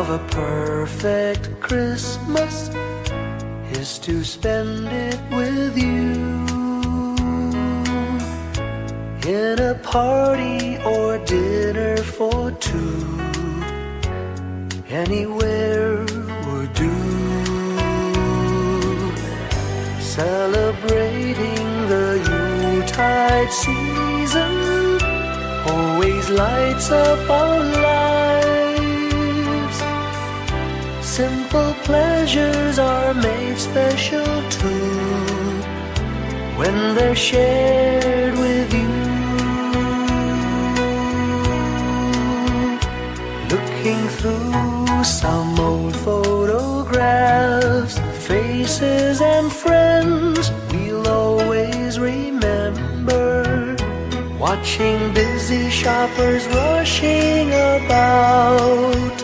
of a perfect Christmas is to spend it with you, in a party or dinner for two. Anywhere would do. Celebrating the Yuletide season always lights up our lives. Simple pleasures are made special too when they're shared with you. Looking through some old photographs, faces and friends we'll always remember. Watching busy shoppers rushing about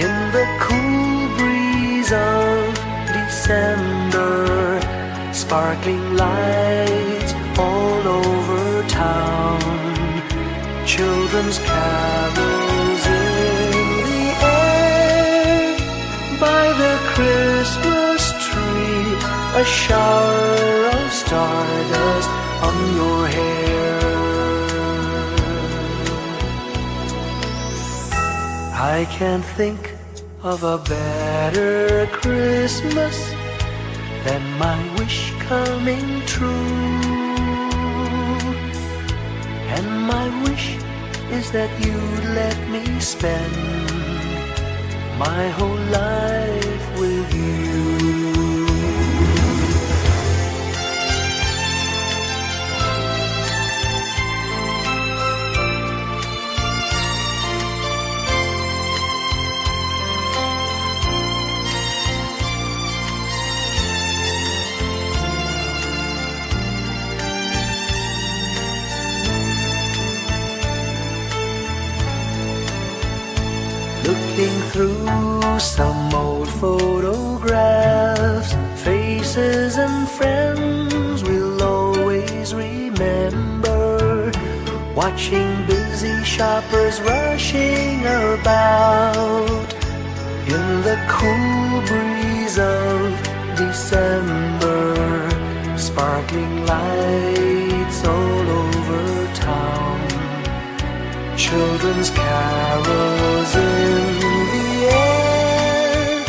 in the cool breeze of December. Sparkling lights all over town, children's carols in the air. By the Christmas tree, a shower of stardust on your hair. I can't think of a better Christmas than my wish coming true. And my wish is that you'd let me spend my whole life with you. Looking through some old photographs, faces and friends we'll always remember. Watching busy shoppers rushing about in the cool breeze of December. Sparkling lights all over town, children's carols in the air.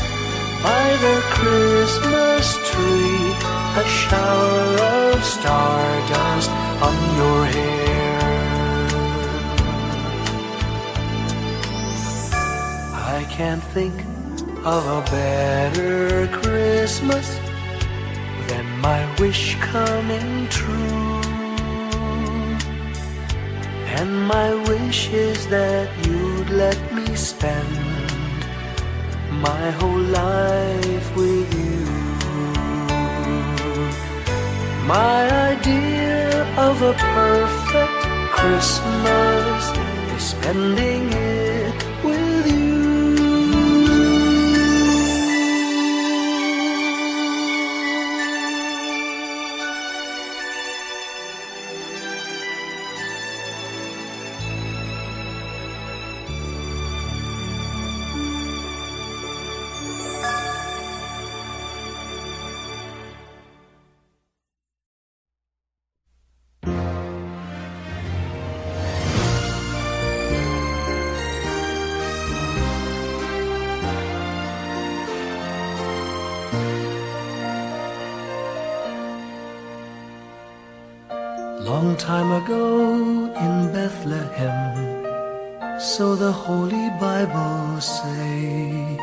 By the Christmas tree, a shower of stardust on your hair. I can't think of a better Christmas than my wish coming true. And my wish is that you'd let me spend my whole life with you. My idea of a perfect Christmas is spending it with you. Long time ago in Bethlehem, so the Holy Bible say,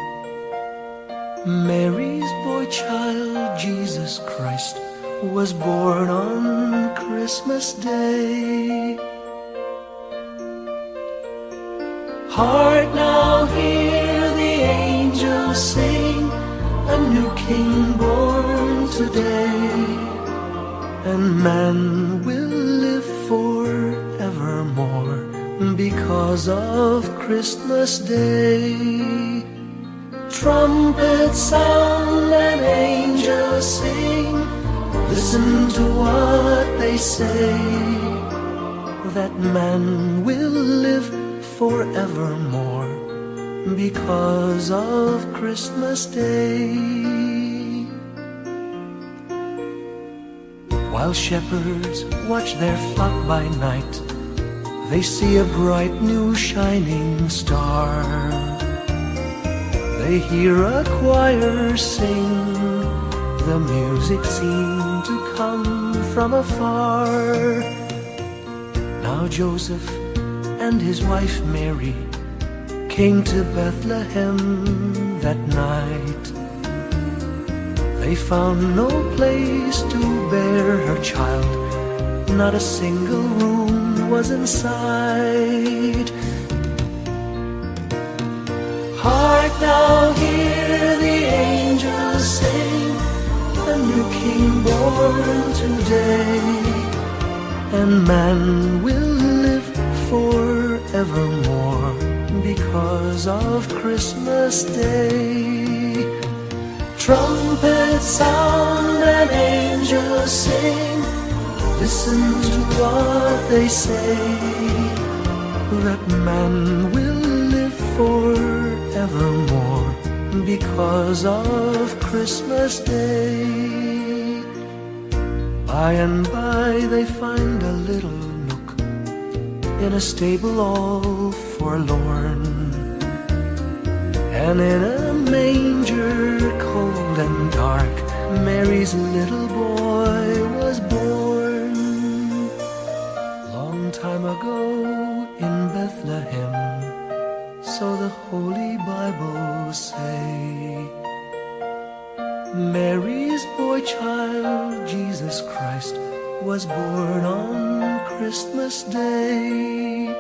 Mary's boy child, Jesus Christ, was born on Christmas Day. Hark now, hear the angels sing, a new King born today, and man will live forevermore because of Christmas Day. Trumpets sound and angels sing, listen to what they say, that man will live forevermore because of Christmas Day. While shepherds watch their flock by night, they see a bright new shining star. They hear a choir sing, the music seemed to come from afar. Now Joseph and his wife Mary came to Bethlehem that night. They found no place to bear her child, not a single room was in sight. Hark now, hear the angels sing, a new king born today, and man will live forevermore because of Christmas Day. Trumpets sound and angels sing, listen to what they say, that man will live forevermore because of Christmas Day. By and by they find a little nook in a stable all forlorn, and in a manger cold and dark, Mary's little boy was born. Long time ago in Bethlehem, so the Holy Bible say, Mary's boy child, Jesus Christ, was born on Christmas Day.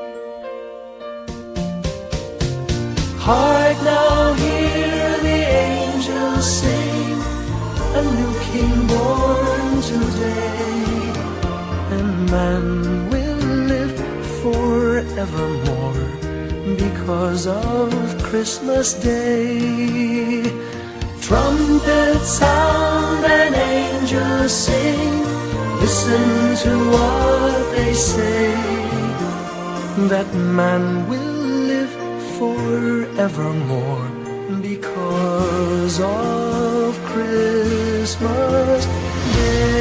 Hark now, hear the angels sing, a new king born today, and man will live forevermore because of Christmas Day. Trumpets sound and angels sing, listen to what they say, that man will live forevermore because of Christmas Day.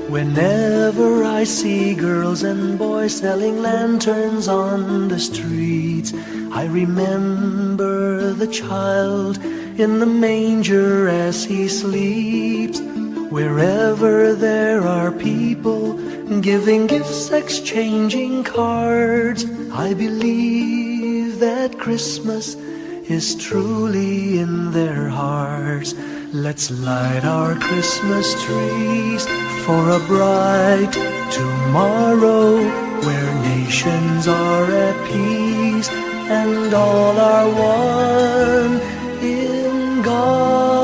Whenever I see girls and boys selling lanterns on the streets, I remember the child in the manger as he sleeps. Wherever there are people giving gifts, exchanging cards, I believe that Christmas is truly in their hearts. Let's light our Christmas trees for a bright tomorrow, where nations are at peace and all are one in God.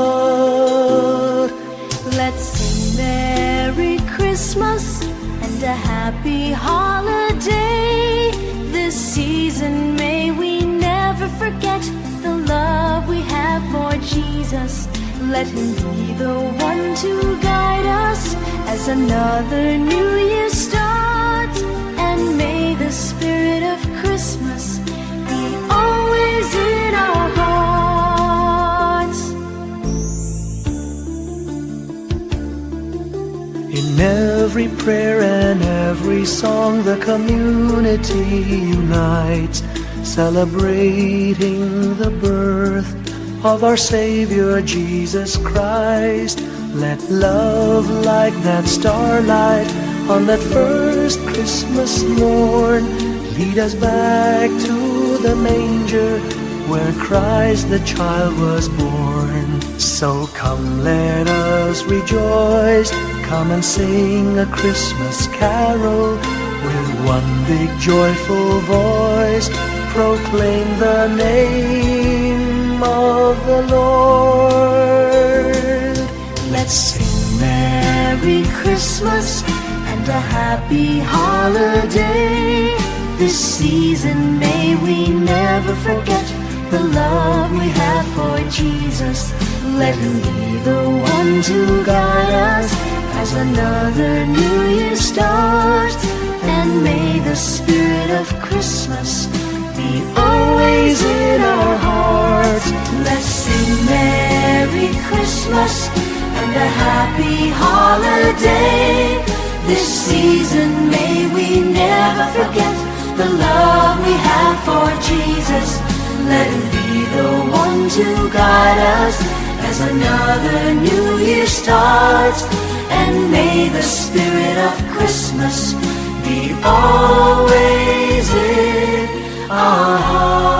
Let's sing Merry Christmas and a happy holiday. This season may we never forget the love we have for Jesus. Let him be the one to guide us as another new year starts, and may the spirit of Christmas be always in our hearts. In every prayer and every song, the community unites, celebrating the birth of our Savior Jesus Christ. Let love like that starlight on that first Christmas morn lead us back to the manger where Christ the child was born. So come, let us rejoice, come and sing a Christmas carol, with one big joyful voice, proclaim the name of the Lord. Let's sing Merry Christmas and a happy holiday. This season may we never forget the love we have for Jesus. Let him be the one to guide us as another new year starts. And may the spirit of Christmas be always in our hearts. Let's sing Merry Christmas and a happy holiday. This season may we never forget the love we have for Jesus. Let him be the one to guide us as another new year starts. And may the spirit of Christmas be always in our hearts.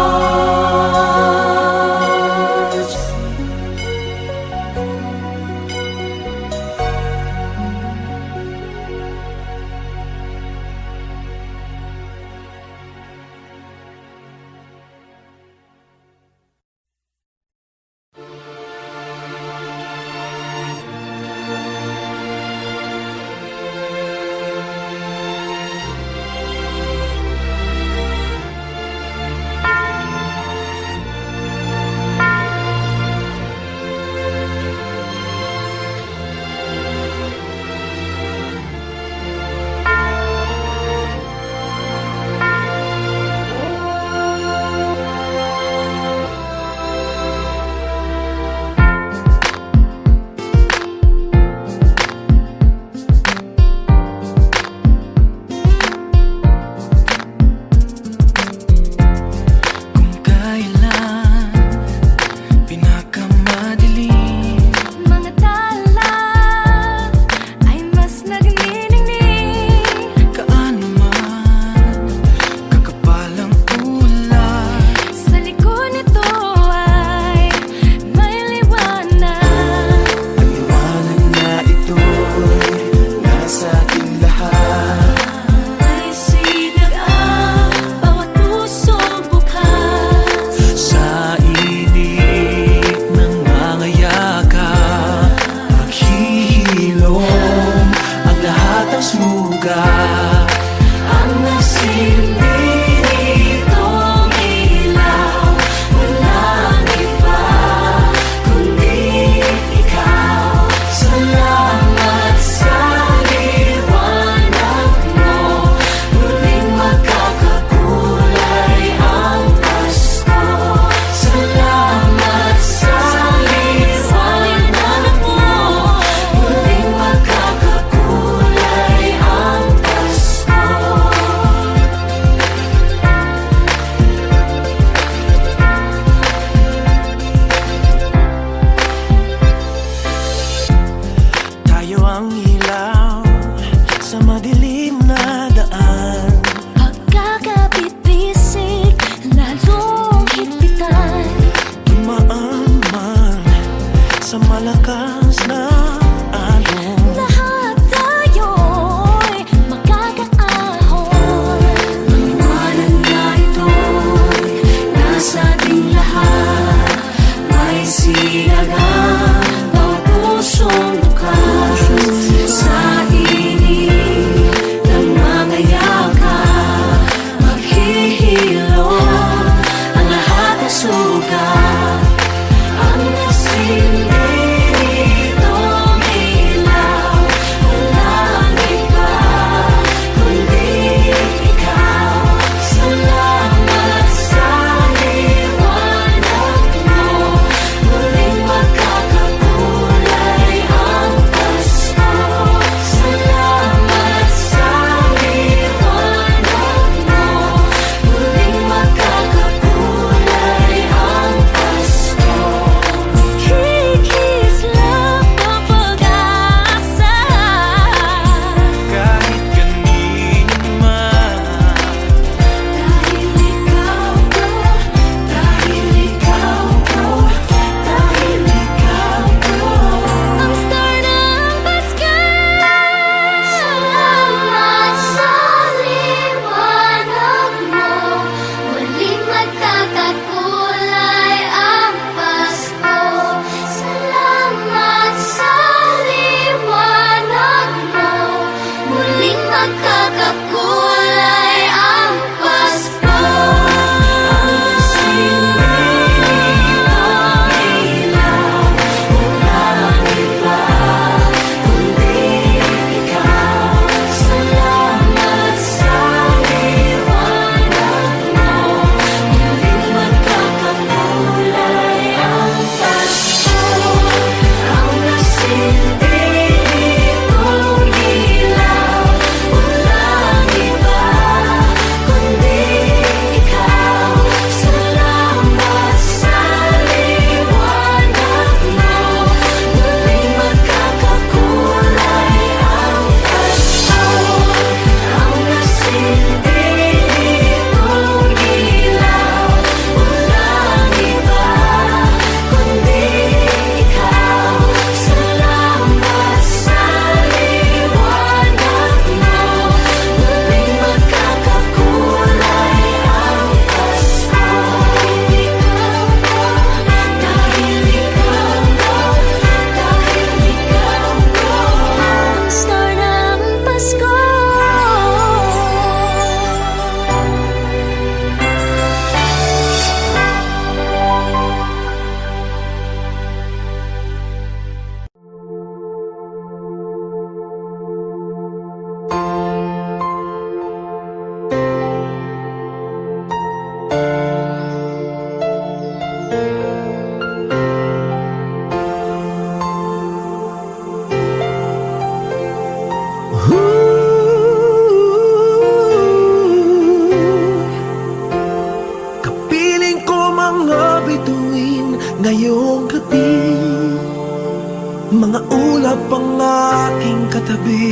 gabi,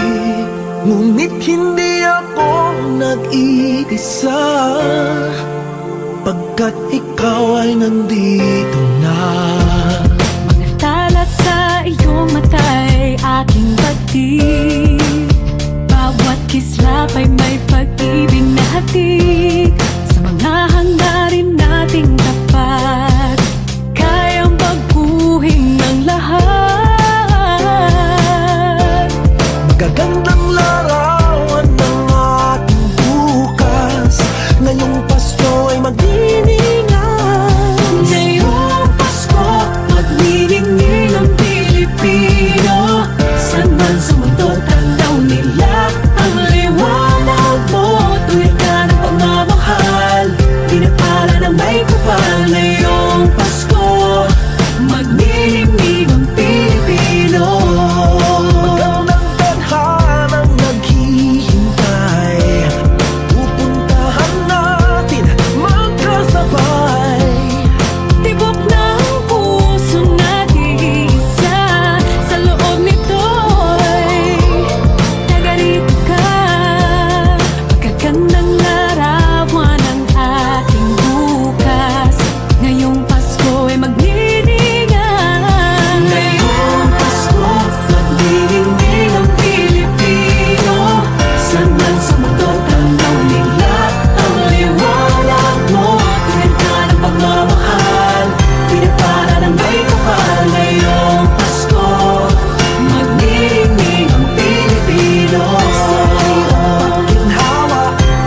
ngunit hindi ako nag-iisa, pagkat ikaw ay nandito na. Mga tala sa iyong mata'y aking pagtig, bawat kislap ay may pag-ibig na hatid. Sa mga hangarin nating tapat, kayang baguhin ng lahat. Magagandang larawan ng ating bukas, ngayong Pasko ay magdiningan. Ngayong Pasko, magniningning ang Pilipino. Saan man sa mundo, tanaw nila ang liwanag mo. Tuwid ka ng pagmamahal, pinapala ng may kapal. Ngayong Pasko, magniningning ang Pilipino. Magandang tadhanang naghihintay, pupuntahan natin magkasabay. Tibok ng puso natin isa, sa loob nito'y nagarito ka. Magagandang larawan ang ating bukas, ngayong Pasko ay magniningan. Ngayong Pasko, magniningning ang Pilipino. Saan man sa mundo, tanaw nila ang liwanag mo. Tuwid ka ng pagmamahal, pinapala ng may kapal. Ngayong Pasko, magniningning ang Pilipino. Sa hirap ginhawa,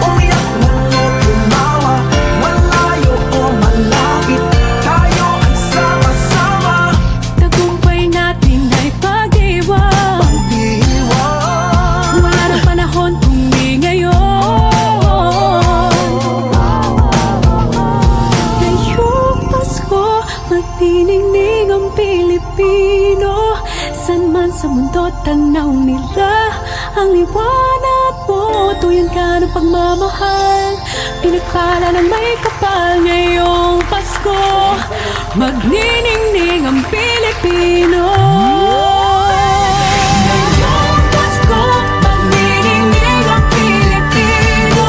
umiyak man o tumawa, malayo o malapit, tayo ay sama-sama. Tagumpay natin ay pag-iwan, Pag-iwan, wala nang panahon kung di ngayon. Ngayong Pasko, magniningning ang Pilipino. Saan man sa mundo, tanaw nila ang liwanag mo. Tuyan ka ng pagmamahal, pinagpala ng may kapal. Ngayong Pasko, magniningning ang Pilipino. Ngayong Pasko, magniningning ang Pilipino.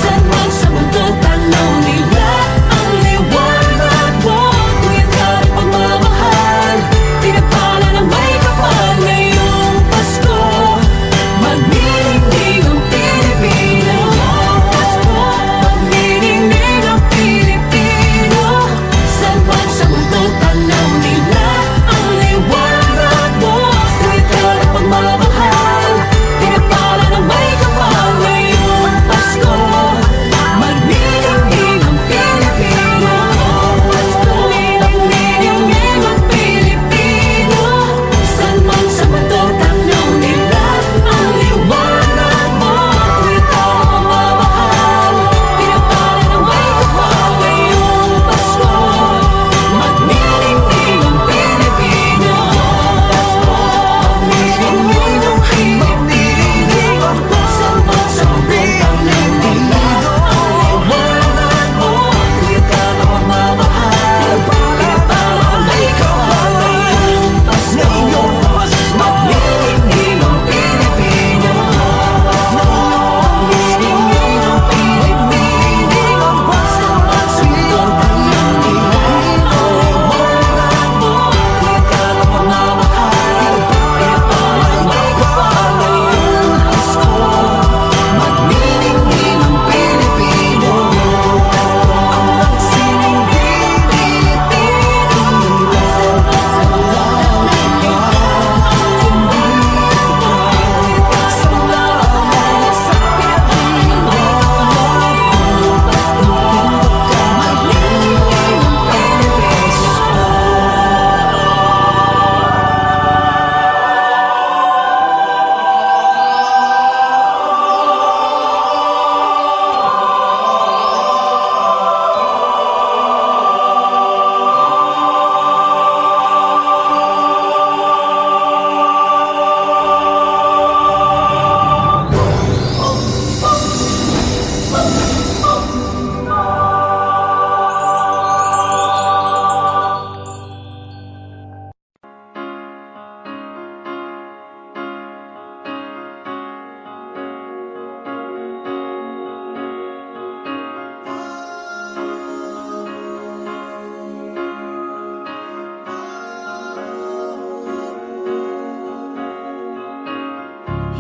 Saan man sa mundo, tanaw nila ang liwanag mo. Tuyan ka ng pagmamahal, pinagpala ng may kapal. Ngayong Pasko, magniningning ang Pilipino. Pasko, magniningning ang Pilipino. Saan man sa mundo, tanaw nila ang liwanag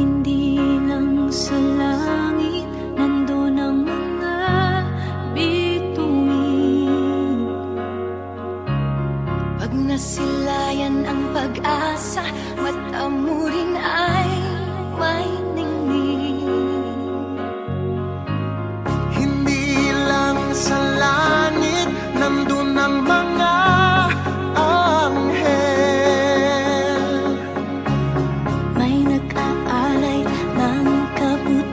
Hindi lang sa langit nandun ang mga bituin. Pag nasilayan ang pag-asa, mata mo rin ay may ningning. Hindi lang sa langit nandun ang mga anghel. May nag-aalay ng kabuti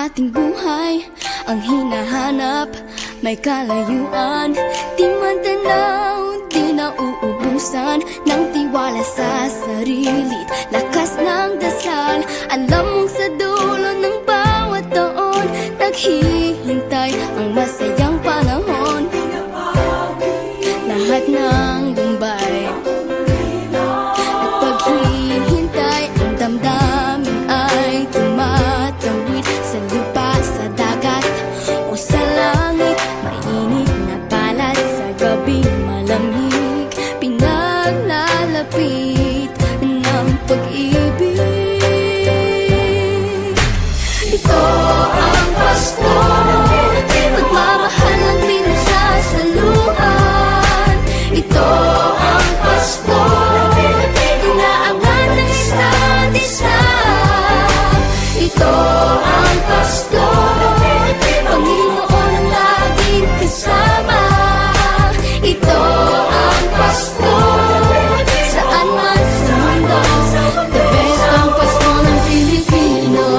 ating buhay ang hinahanap. May kalayuan, di man tanaw, di na uubusan ng tiwala sa sarili, lakas ng dasal. Alam mong sa dulo ng bawat taon, naghihintay ang masayang panahon. Lahat ng lumbay at paghihintay, ang damdamin ay tumatawid sa lupa, sa dagat o sa langit. Mainit na palad sa gabi, malamig, pinaglalapit ng pag-ibig. Ito ang Pasko, pagmamahal ang pinagsasaluhan. Ito ang Pasko, inaangan ng isa't isa. Ito ang Pasko, Panginoon ang laging kasama. Ito ang Pasko, saan man sa mundo, the best ang Pasko ng Pilipino.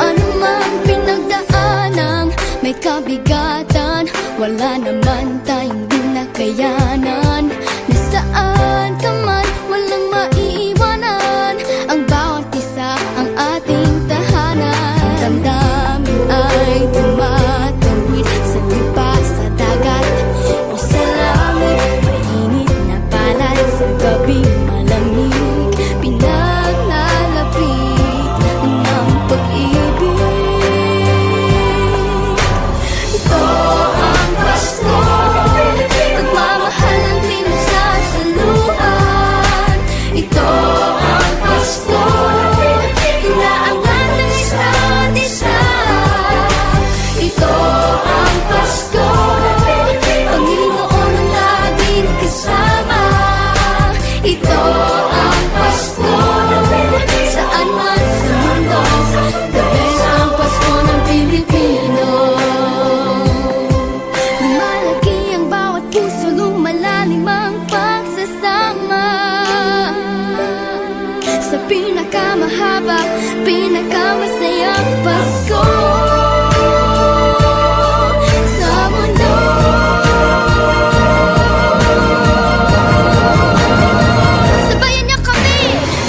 Ano mang pinagdaanang may kabigatan, wala naman tayong di nakayanan. Nasaan ka man, walang maiiwanan, ang bawat isa ang ating tahanan. Damdamin ay tumatawid sa lupa, sa dagat o sa langit. Mainit na palad sa gabi, malamig, pinaglalapit ng pag-ibig. Ito ang Pasko, pagmamahal ang pinagsasaluhan. Ito ang Pasko, inaangan ng isa't isa. Ito ang Pasko, Panginoon ang laging kasama. Ito ang Pasko, saan man sa mundo, the best ang Pasko ng Pilipino. Lumalaki ang bawat puso, lumalalim ang pagsasama. Sa pinakamahaba, pinakamasayang Pasko sa mundo. Sabayan niyo kami!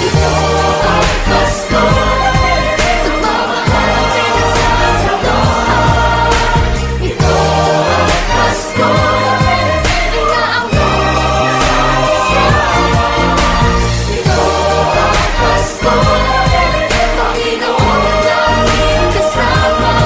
Ito ang Pasko, pagmamahal ang pinagsasaluhan. Ito ang Pasko, inaangan ng isa't isa. Ito ang Pasko, Panginoon ang laging kasama.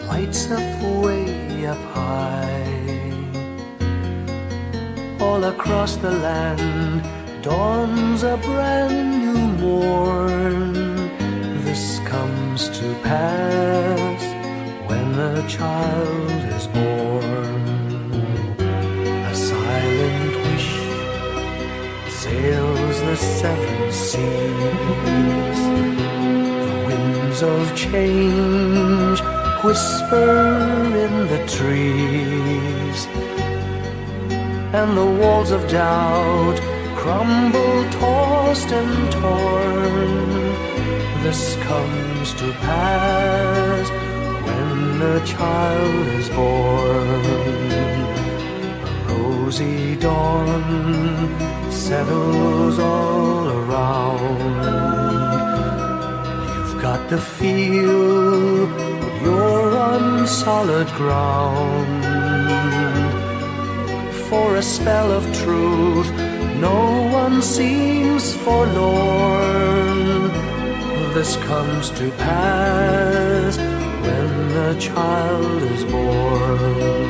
lights up way up high. All across the land dawns a brand new morn. This comes to pass when a child is born. A silent wish sails the seven seas. The winds of change whisper in the trees, and the walls of doubt crumble, tossed and torn. This comes to pass when a child is born. A rosy dawn settles all around. You've got to feel you're on solid ground. For a spell of truth, no one seems forlorn. This comes to pass when a child is born.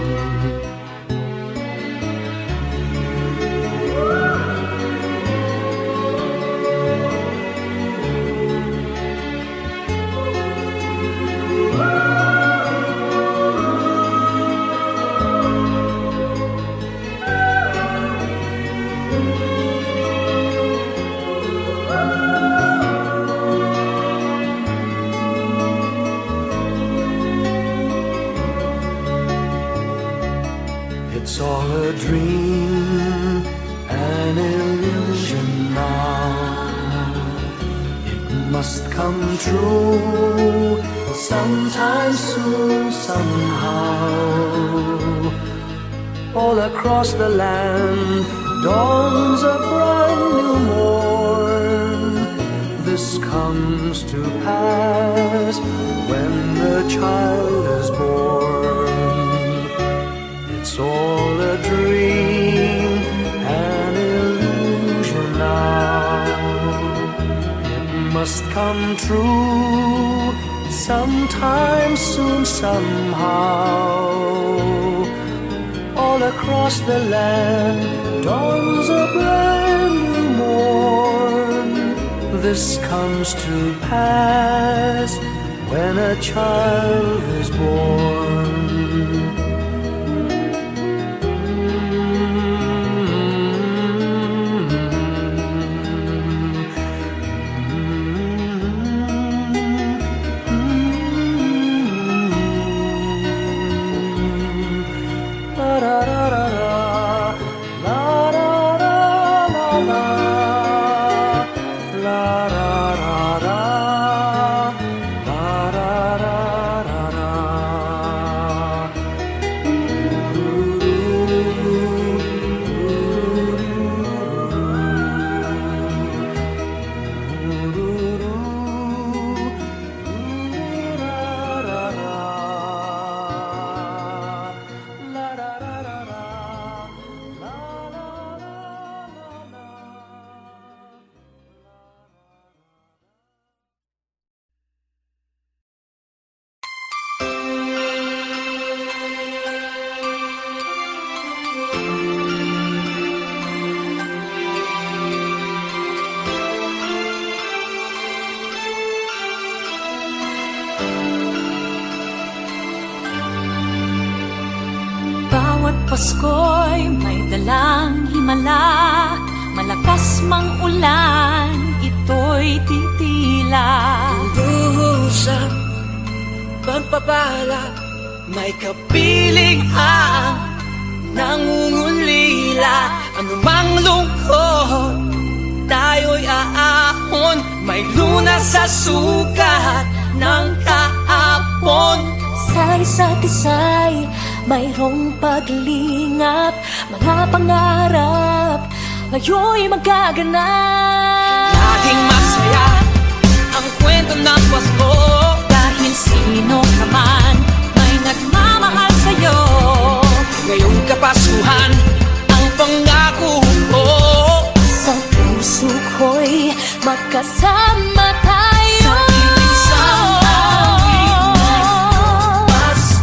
It's all a dream, an illusion now. It must come true sometime soon, somehow. All across the land dawns a brand new morn. This comes to pass when the child is born. It's all a dream, an illusion now. It must come true sometime soon, somehow. All across the land dawns a brand new morn. This comes to pass when a child is born. Pasko'y may dalang himala, malakas mang ulan, ito'y titila. Luhusang pagpapala, may kapiling ang nangungulila. Anumang lungkot, tayo'y aahon, may lunas sa sukat ng kahapon. Sa isa't isa'y mayroong paglingap, mga pangarap ngayon'y magaganap. Laging masaya ang kwento ng Pasko, Dahil sino ka man may nagmamahal sa'yo. ngayong Kapaskuhan ang pangako ko. Sa puso ko'y magkasama tayo. Sa iisang awit na Pasko.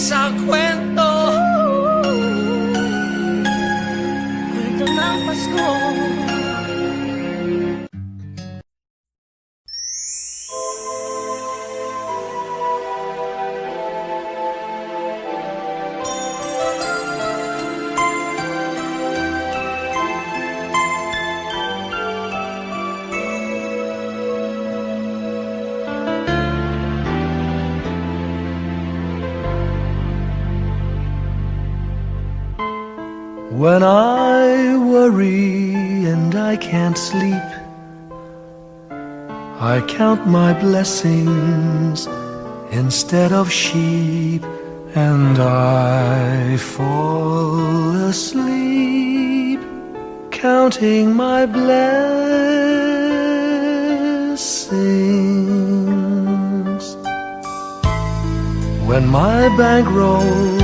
sa kwento. Kwento ng Pasko. When I worry and I can't sleep, I count my blessings instead of sheep, and I fall asleep counting my blessings. When my bankroll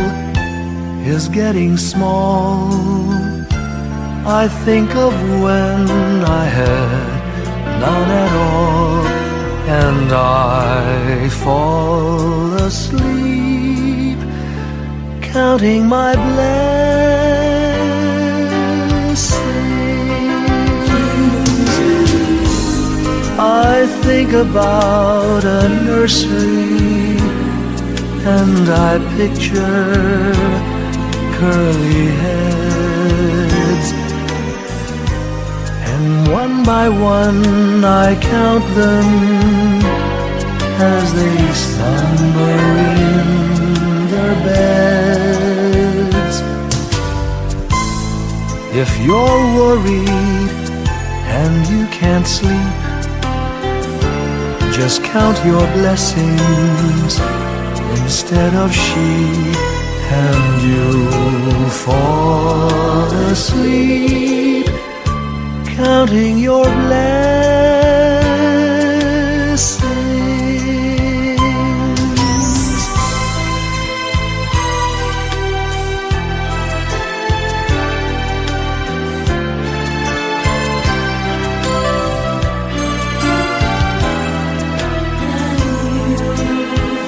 is getting small, I think of when I had none at all, and I fall asleep counting my blessings. I think about a nursery, and I picture curly heads, and one by one I count them as they slumber in their beds. If you're worried and you can't sleep, just count your blessings instead of sheep, and you'll fall asleep counting your blessings.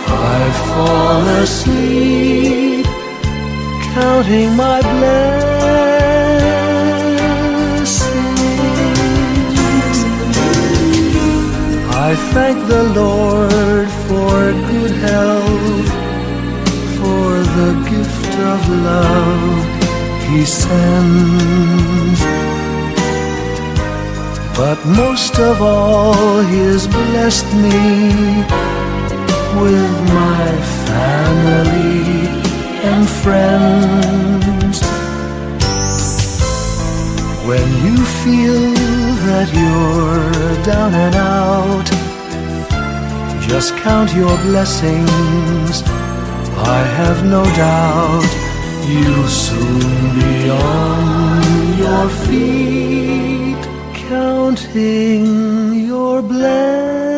I fall asleep counting my blessings. I thank the Lord for good health, for the gift of love He sends, but most of all He has blessed me with my family and friends. When you feel that you're down and out, just count your blessings. I have no doubt you'll soon be on your feet, counting your blessings.